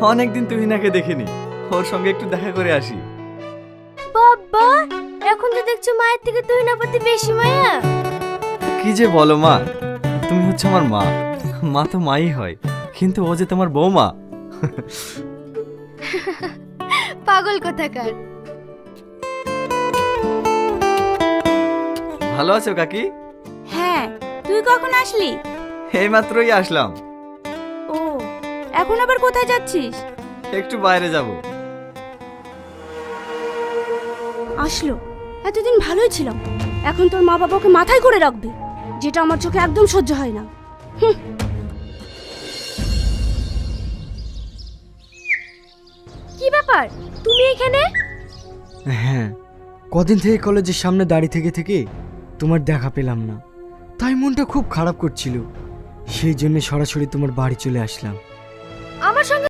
অনেকদিন তুহিনাকে দেখিনি, ওর সঙ্গে একটু দেখা করে আসি। বাবা, এখন তো দেখছো মায়ের থেকে তুহিনার প্রতি বেশি মায়া। কি যে বলো মা, তুমি হচ্ছে আমার মা। মা তো মাই হয়, কিন্তু ও যে তোমার বৌমা। পাগল কোথাকার। ভালো আছো কাকি? হ্যাঁ, তুই কখন আসলি? এই মাত্রই আসলাম। ও, এখন আবার কোথায় যাচ্ছিস? একটু বাইরে যাব। আসলো, এতদিন ভালোই ছিলাম, এখন তোর মা বাবাকে মাথায় করে রাখবে, যেটা আমার চোখে একদম সহ্য হয় না। কি ব্যাপার, তুমি এখানে? হ্যাঁ, কদিন থেকে কলেজের সামনে দাঁড়িয়ে থেকে থেকে তোমার দেখা পেলাম না, তাই মনটা খুব খারাপ করছিল। সেই জন্য সরাসরি তোমার বাড়ি চলে আসলাম। আমার সঙ্গে